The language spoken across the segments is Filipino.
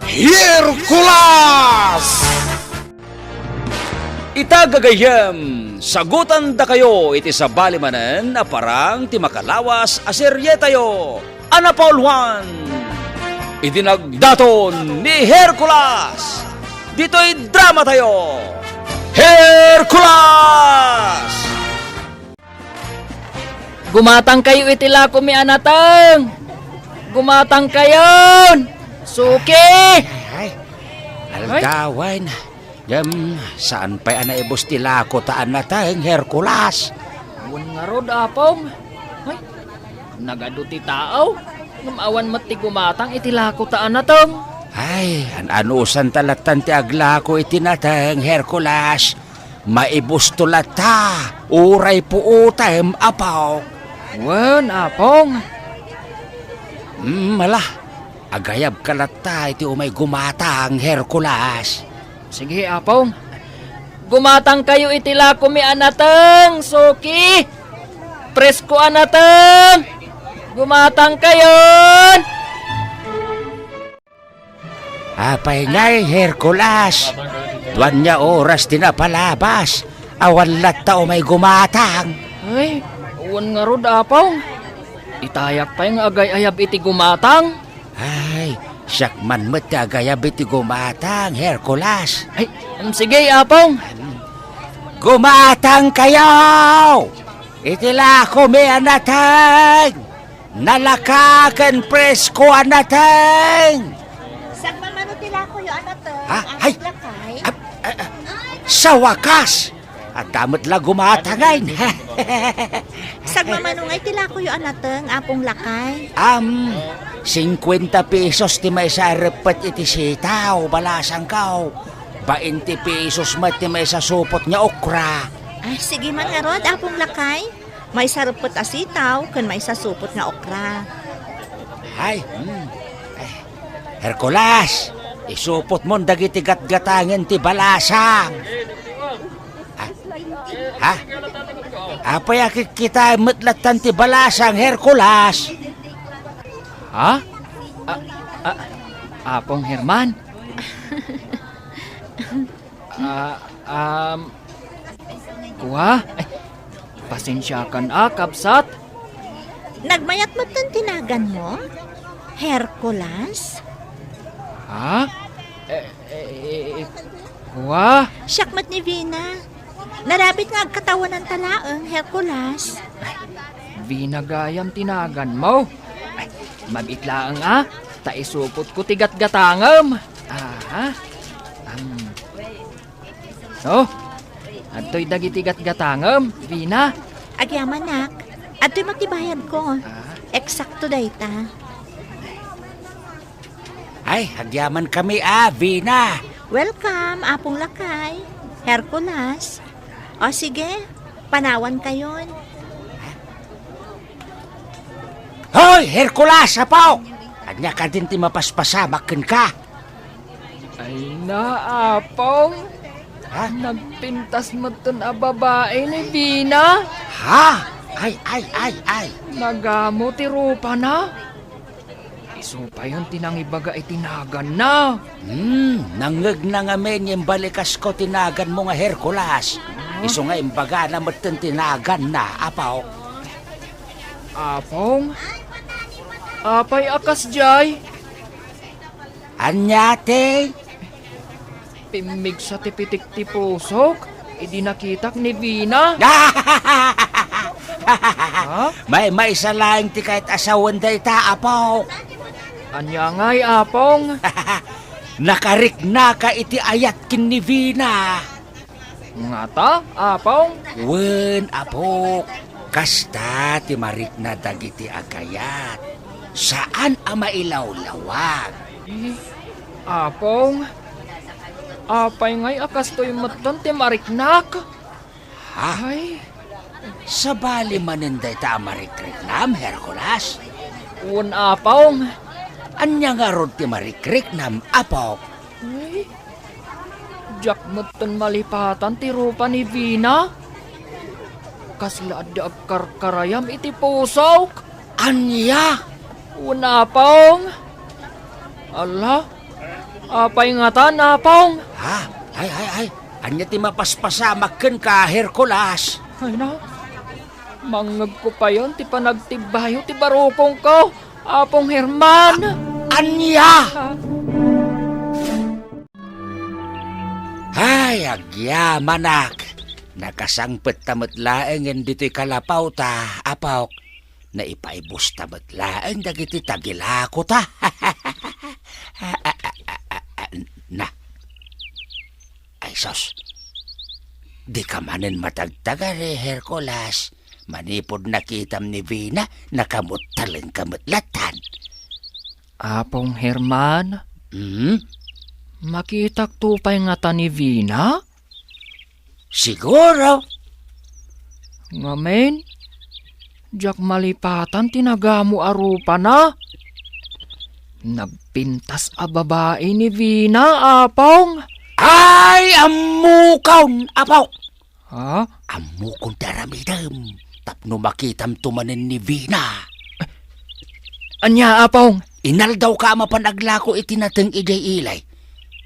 Hercules! Itagagayam, sagutan da kayo iti sa balimanen na parang ti makalawas aserye tayo. Ana Paul Juan, idinagdaton ni Hercules. Dito'y drama tayo. Hercules! Gumatang kayo itila ko mi anatang. Gumatang kayon. Suki! Ay, algawan. Saan pa ana ibos tila ko taan na tayong Hercules? Awan nga rod apong. Ay, nagaduti tao. Ngamawan mati gumatang itila ko taan natang. Ay, anusan talatan ti agla ko itinatang Hercules. Maibos tulata. Uray po utem apaw. Wan apong. Malah, agayab kalata iti umay gumatang Hercules. Sige apong. Gumatang kayo itila ko mi anatang. Suki! Presko anatang. Gumatang kayon. Apay ngay Hercules. Tuwan niya oras tinapalabas. Awan lata umay gumatang. Ay, uwan nga rod apong. Itayak pa yung agay-ayab iti gumatang. Ay, siyak man met agayab iti gumatang Hercules. Ay, sige apong. Gumatang kayo! Itila ko may anatang! Nalakakan presko anatang! Saan mamano tila ko yung anatang? Ha? Ang Ay! lakay? Sa wakas! At damot lang gumatangain. Saan mamano nga tila ko yung anatang? Apong lakay? 50 pesos ti may sa repet iti sitaw, balasang kaw. 20 pesos mat ti may sa supot niya okra. Ay, sige man nga rod, apong lakay. May sarupot asitaw, kun may sasupot nga okra. Ay, Hercules, isupot mo dagiti gatgatangin ti balasang. Ha? Apay akit kita metlatan ti balasang Hercules. Ha? Apong Herman? Kuha? Ay, pasensyakan kapsat. Nagmayat mo itong tinagan mo? Hercules? Ha? Kuha? Siyakmat ni Vina. Narabit nga ang katawan ng talaang, Hercules. Vinagayam tinagan mo. Ay, mabitlaang taisupot ko tigat-gatangam. No? Adto'y dagitigat-gatangam, Vina. Agyaman nak, ato'y matibayan ko. Eksakto dayta. Ay, hagyaman kami Vina. Welcome, apong lakay. Hercules. O sige, panawan kayon. Hoy, Hercules, apaw! Anya ka din ti mapaspasabakin ka. Ay naapong. Ha? Nagpintas mo ton a babae ni Vina. Ha? Ay. Nagamo ti rupa na. Isupa yun tinangibaga itinagan na. Nangag na nga men yung balikas ko tinagan mo nga Hercules. Iso nga imbaga na matan tinagan na, apaw. Apong? Apay akas jay. Anyate? Pimig sa tipitik ti pusok. Idi nakitak ni Vina. Ha? May isa lang ti kahit asawan day ta, apaw. Anya nga'y apong. Nakarik na ka iti ayat kin ni Vina. Nga ta, apong. Wen, apo. Kasta ti marik na dagiti agayat. Saan ama ilawlawag? Apong. Apay nga'y akas to'y matan ti mariknak. Ha? Ay, Sa bali maninday ta marikreknam, Hercules? un apong. Anya nga rod ti marikriknam, apo? Ay, jak matan malipatan ti rupa ni Vina. Kasla ada karkarayam iti pusok. Anya? Un apong. Ala, Apay nga tan, apong. Ha? Ay. Anya ti mapaspasamak ka, Hercules. Ay na, mangag ko pa yon, ti panagtibayo, ti barukong ko. Apong Herman. Anya! Ah, Ay, agyamanak. Nakasangpet tamat laeng dito'y kalapaw ta, apaw. Naipaibus tamat laeng dagiti tagilako ta. Na. Ay, sos. Di ka manin matagtaga Hercules. Manipod nakitam ni Vina, nakamot taling kamutlatan. Apong Herman, Hmm? makitak tupay nga ta ni Vina? Siguro. Ngamen, jak malipatan tinagamu arupa na. Nagpintas a babae ni Vina, apong. Ay, amukon, apaw. Ha? Amukon daramidam. Tapno makitam tumanin ni Vina. Anya, apong? Inaldaw ka mapanaglako itinateng iday ilay.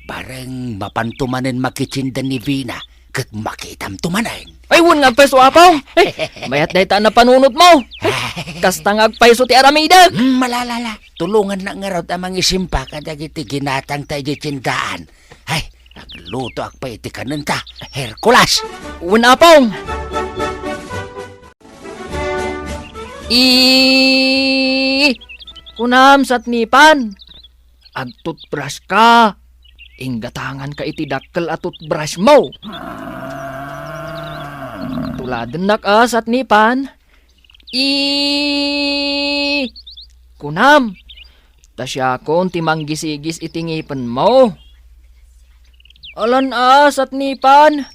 Bareng mapantumanin makitsindan ni Vina. Kat makitam tumanin. Ay, wun nga peso, apong. Mayat na na panunot mo. Kastang agpaiso ti Aramida. Malalala. Tulungan na nga raw amang isimpa kadagiti ginatang tayo tsindaan. Ay, nagluto ak pa iti kanunta. Hercules. Wun, apong. Kunam sa tnipan. Agtutbrush ka. Inggatangan ka iti dakkel at toothbrush mo. Tuladen na ka sa tnipan. Kunam. Tasya kon ti manggisigis iti ngipin mo. Alan sa tnipan.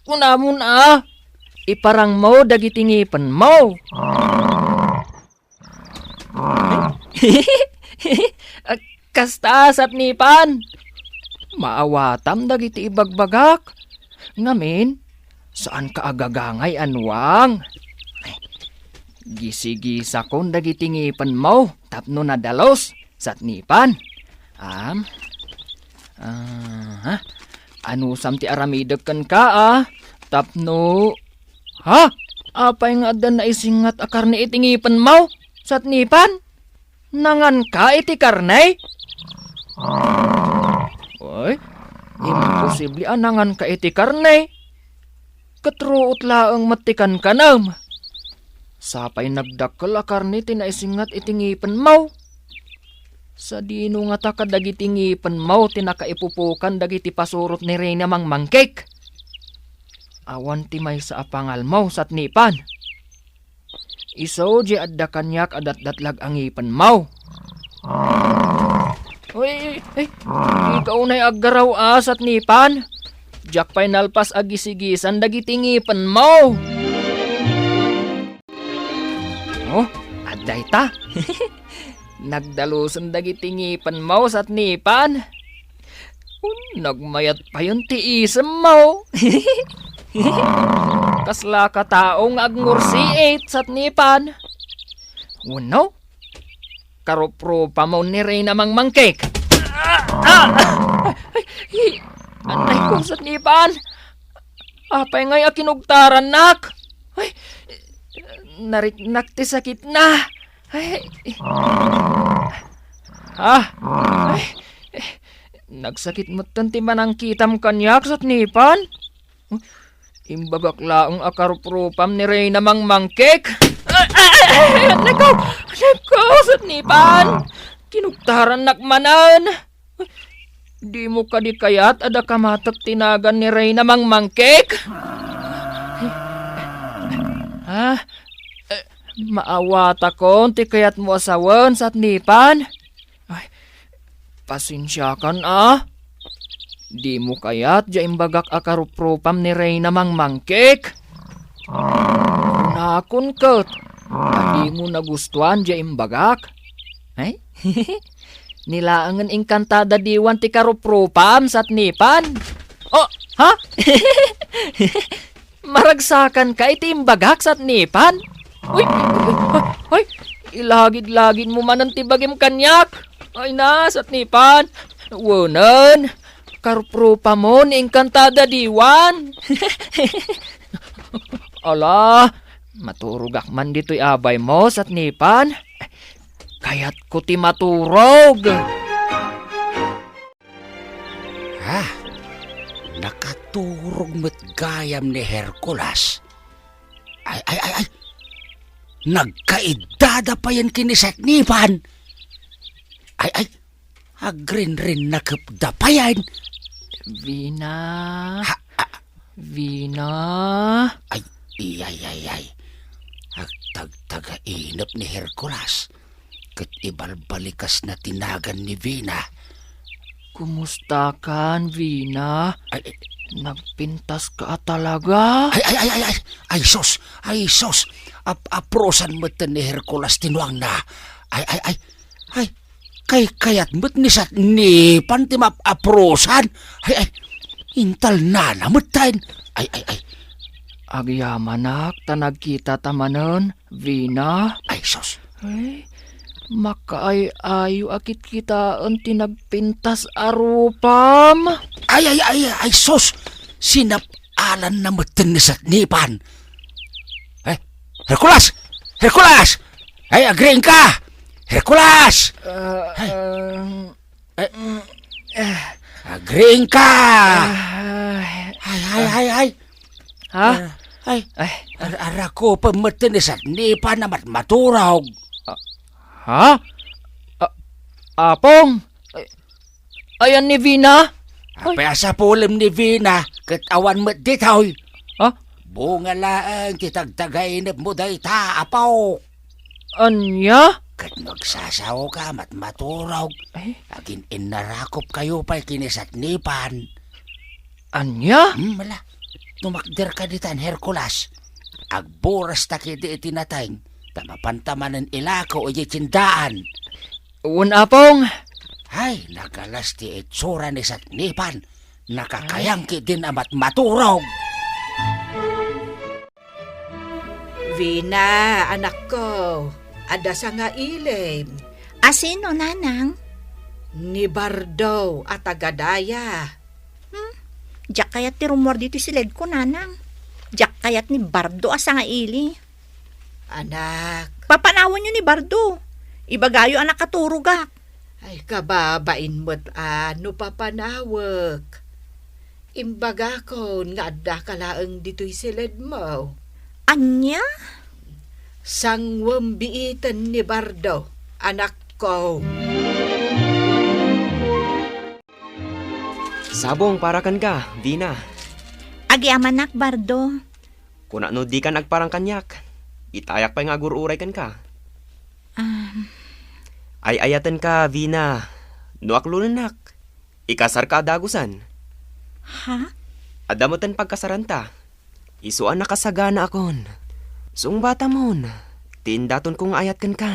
Kunamun iparang mo dagiti ngipin mo. Kasta sa tnipan. Maawatam dagiti ibagbagak. Ngamin, saan ka agagangay anwang? Gisigisa kon dagiti ngipin mo. Tapno na dalos sa tnipan. Ano sam ti aramidagkan ka Tapno. Ha? Apay nga adan na isingat a karne iti ngipin mo sa tnipan? Nangan ka iti karne? Oy, imposible nangan ka iti karne. Katruot laang matikan ka nam. Sapay nagdakkel a karne tinaisingat iti ngipin mo. Sa dino nga ta kadagiti ngipin mo tinakaipupukan dagiti pasurot ni Reyna Mangmangkek. Awan ti may sa apangal mo sa tnipan. Iso di adda kanyak adat-datlag ang ngipin mo. Uy, ikaw na'y aggaraw sa tnipan. Diyak pa'y nalpas agisigisan dagiti ngipin mo. Oh, adday ta. Nagdalusan dagiti ngipin mo sa tnipan. Nagmayat pa yung tiisem mo. Kasla ka taong agngursiit sa tnipan. Uno? Karupropa mo ni Reyna Mangmangkek. Anay ko sa tnipan. Apay ngay akinugtaran nak. Ay, nariknak ti sakit na. Ay, nagsakit mo tanti manang kitam kanyak sa tnipan. Imbagak laong akarupropam ni Reyna Mangmangkek. Nako, sa tnipan. Kinugtaran nakmanan. Di mo ka di kayat ada kamatak tinagan ni Reyna Mangmangkek. Maawata ko, ti kayat mo asawan sa tnipan. Ay, pasensya kan Di mo kayat ja imbagak akarupropam ni Reyna Mangmangkek. Nakon kat, di mo nagustuhan ja imbagak. Ay, nilaangan engkantada diwan ti karupropam sa tnipan. Oh, ha? Maragsakan ka iti imbagak sa tnipan? Uy, ilagid-lagid mo man ang tibagim kanyak. Ay na, satnipan. Wunan, karpro pa mo ni Encantada diwan. Ala, maturugak man dito'y abay mo, satnipan. Kaya't ko ti maturog. Ha? Nakaturog mo't gayam ni Hercules. Ay. Nagkaidada pa yan kinisatnipan. Ay. Agrin rin nakapda pa yan. Vina. Vina. Ay. Agtagtaga-inap ni Hercules. Kat ibalbalikas na tinagan ni Vina. Kumusta kan, Vina? Nagpintas ka talaga? Ay, sos. Aprosan mo't ni Hercules tinuang na. Ay. Kayat mo't ni satnipan ti aprosan. Ay. Intal na namot tayo. Ay. Agyamanak, tanagkita tamanon, Vina. Ay, sos. Ay, makaay-ayo akit kita ang tinagpintas arupam. Ay, sos. Sinapalan na mo't ni satnipan. Ay, Hercules! Ay, agreeing ka! Hercules! Agreeing ka! Ay. Ha? Ay. Ara ko pamatinis at nipa na maturaw. Ha? Apong? Ayan ni Vina? Apaya sa pulim ni Vina, katawan mo't ditoy. Ha? Bunga laang kitagtagainip mo day ta, apaw. Anya? Kat magsasaw ka maturaw. Ay. Agin inarakop kayo pa'y kinisat nipan. Anya? Mala. Tumakder ka ditan, Hercules. Agburas ta kiti itinatay. Tamapantamanan ilako o tindaan. Apong? Ay, nagalas ti itsura ni satnipan. Nakakayangki din amat maturog. Vina, anak ko. Ada sa nga ilim. Asino, nanang? Ni Bardo at Agadaya. Diyak kayat ti rumor dito silid ko, nanang. Diyak kayat ni Bardo asa nga ili. Anak, Papanawan nyo ni Bardo. Ibagayo anak katurugak. ay kababain mo't ano papanawag. Imbaga ko nga adda kalaang dito'y silid mo. Anya? Sangwam biitan ni Bardo, anak ko. Sabong para kan ka, Vina. Agyamanak, Bardo. Kung ano di ka nagparang kanyak, itayak pa yung agururay kan ka. Ay ayatan ka, Vina. Nuak lunanak. Ikasar ka dagusan. Ha? Adamutan pagkasaranta. Isuan nakasagana akon. Sung bata mon. Tindaton kong ayat kan ka.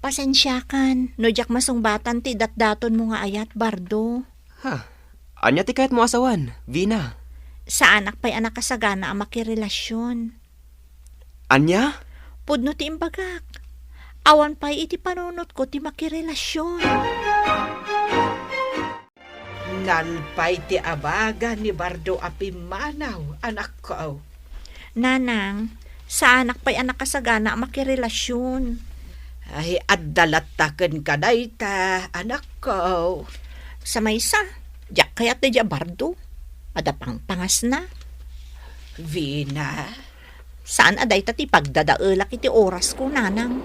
Pasensyakan. No jak masungbatan ti datdaton mo nga ayat, Bardo. Ha? Anya ti kahit mo asawan, Vina. Sa anak pa'y anak kasagana ang makirelasyon. Anya? Pudno ti imbagak. Awan pa'y iti panunot ko ti makirelasyon. Nalpay ti abaga ni Bardo apimanaw, anak ko. Nanang, sa anak pa'y anak kasagana ang makirelasyon. Ay addalataken ka dayta, anak ko. Sa maysa, diyak kayat ti Bardo. Adapang pangas na. Vina, Saan aday ti pagdadaelak iti oras ko, nanang?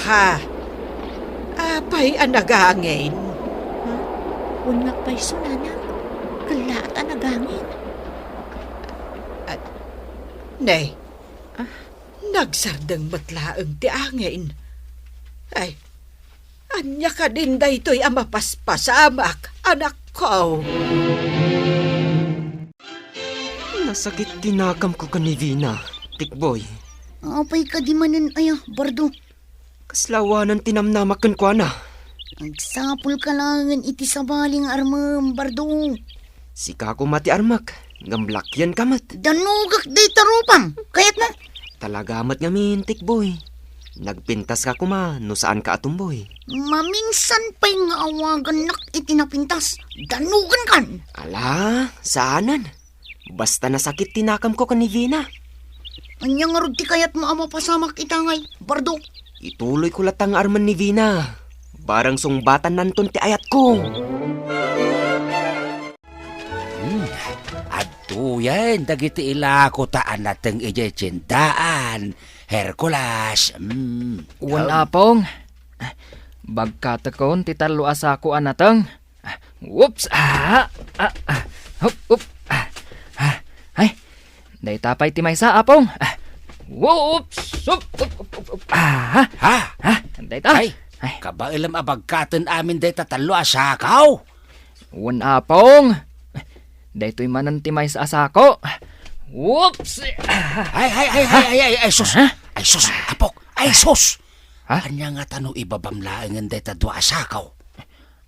ha? Apay anagangin. Unnak pa'y so, nanang. Kalaat anagangin. Nay, nagsardang matlaang ti angin. Ay, anya ka din daytoy ang mapaspasamak, anak ko. Nasakit tinakam ko ka ni Vina, tikboy. Apay ka di manan Bardo. Kaslawanan tinamnamakan ko na. Agsapol ka langan iti sabaling armam, Bardo. Sika ko mati armak, gamblakyan kamat. Danugak day tarupang. Kayat mo, Talagamat nga mintik, boy. Nagpintas ka kuma, no saan ka atumboy. Maminsan pa'y nga awagan nak itinapintas. Danugan kan. Ala, saanan? Basta nasakit tinakam ko kan ni Vina. Anya nga rod ti kayat mo ama pasamak itangay, Bardo. Ituloy ko latang arman ni Vina. Barang sungbatan nanton ti ayat ko. Adto yan, dagiti ilako taan nateng ijecindaan. Hercules. Wan apong. Bagkatakon ti talo asako anateng. Whoops! Hup, hup. Ay, day tapay ti maysa apong. Whoops! Hup, hup, hup, hup. Day ta. Ay, kabailam abagkatan amin day tatalo asakaw. Wan apong. Day to'y mananti maysa asako. Whoops! Ay, sus! Ay, sus! Apok! Ay, sus! Ha? Anya nga tano ibabamlaangan day tadwa asakaw.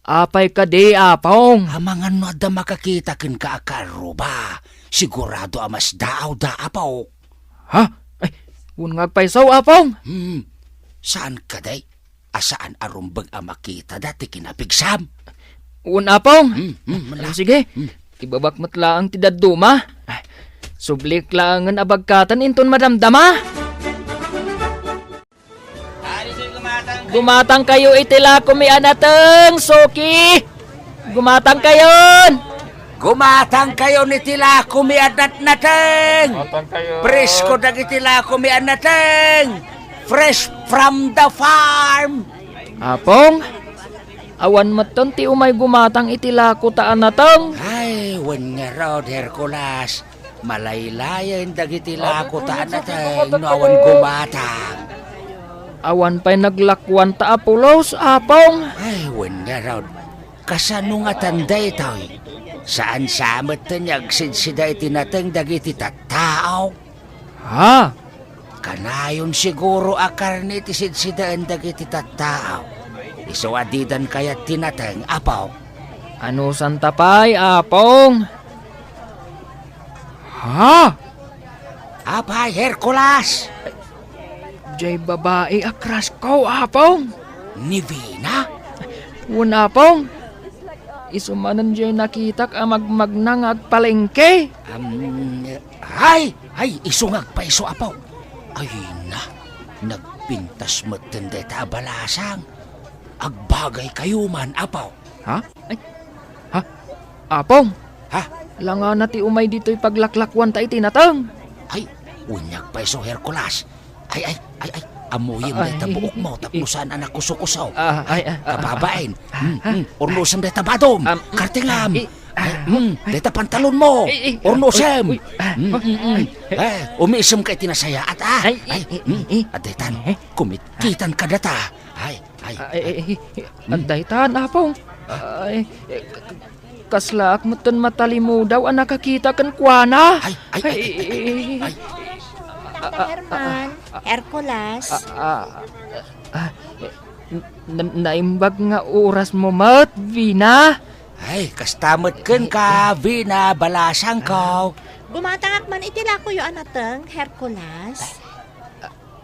Apay ka di apong. Amangan no da makakita kin ka akaro ba? Sigurado amas daaw da apaw. Ha? Ay, un ngagpaysaw apong. Saan ka day? Asaan arumbag makita dati kinapigsam? Un apong. Mala. Sige, ibabakmat laang ti daduma. Sublik laangan abagkatan inton madamdama. Gumatang kayo itila kumi anateng, Soki. Gumatang kayon. Gumatang kayo ni tila kumiadat nateng. Presko dagi tila kumian nateng. Fresh from the farm. Apong, awan maton ti umay gumatang itila ko taan nateng. Ay, wen nga raw, Hercules. Malaylayan dagi tila kutaan nateng no awan gumatang. Awan pa'y naglakwan ta apulos, apong. Ay, wen nga raw. Kasano nga tanday tayo? Saan samat tanyag sidsida itinateng dagiti tattao? Ha? Kanayon siguro akar ni ti sidsidaan dagiti tattao. Isuadidan kaya tinateng apaw. Ano santa pa'y, apong? Ha? Apay, Hercules! Jay babae akras ko, apong. Ni Vina? Wan apong. Isumanan jay nakitak amagmagnang agpalengke. Ay, isungag pa iso apaw. Ay na, nagpintas mo tinday ta balasang. Agbagay kayo man, apaw. Ha? Ay, ha? Apong. Ha? Langa na ti umay dito'y paglaklakwan ta itinatang. Ay, unyag pa iso, Hercules. Ay, amuyin day ta buok mo, tapnusan anak kusukusaw. Kababain. Ornusan day ta badom. Kartingam. Day ta pantalon mo. Ornusem. Umisem kay tinasaya at at daytan, kumitkitan ka data. Ay. Andaytan, apong. Ay, kaslaak mo ton matalimu daw ang nakakita kan kuwana. Ay. Herman, Hercules. Naimbag nga oras mo mat, Vina. Ay, kastamot ken ka, Vina, balasang ko. Gumatangak man itila ko yung anateng, Hercules.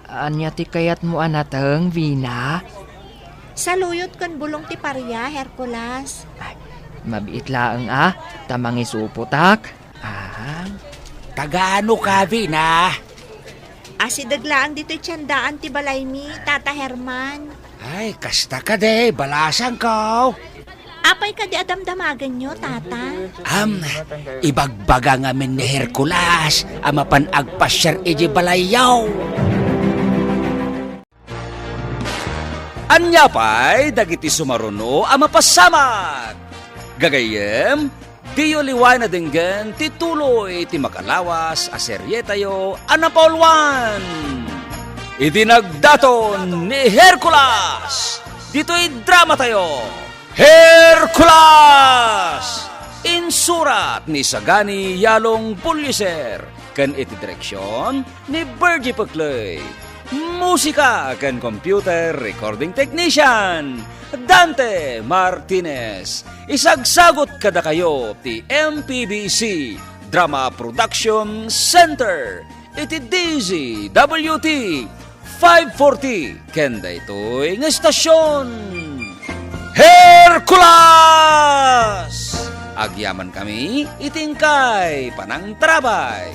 Anya ti kayat mo anateng, Vina? Saluyot kan bulong ti parya, Hercules. Mabiit laang tamang isuputak. Tagaano ka, Vina? Asidaglaan dito'y tiyandaan ti balay mi, Tata Herman. Ay, kasta ka de, balasang ko. Apay ka di adamdamagan nyo, Tata. Ibagbaga ngamin ni Hercules, amapan agpasyar iji balayaw. Anya pa'y dagiti sumaruno amapasamak. Gagayem, diyo liway na dinggan tituloy ti makalawas a serye tayo Anapolwan. Idinagdaton ni Hercules. Dito'y drama tayo. Hercules! Insurat ni Sagani Yalong Pulyeser. Kan iti direksyon ni Bergie Paclay. Musika kan computer recording technician Dante Martinez. Isagsagot kada kayo ti MPBC Drama Production Center. iti DZWT 540 kenda ito'y nga estasyon. Hercules! Agyaman kami itingkay panang trabay.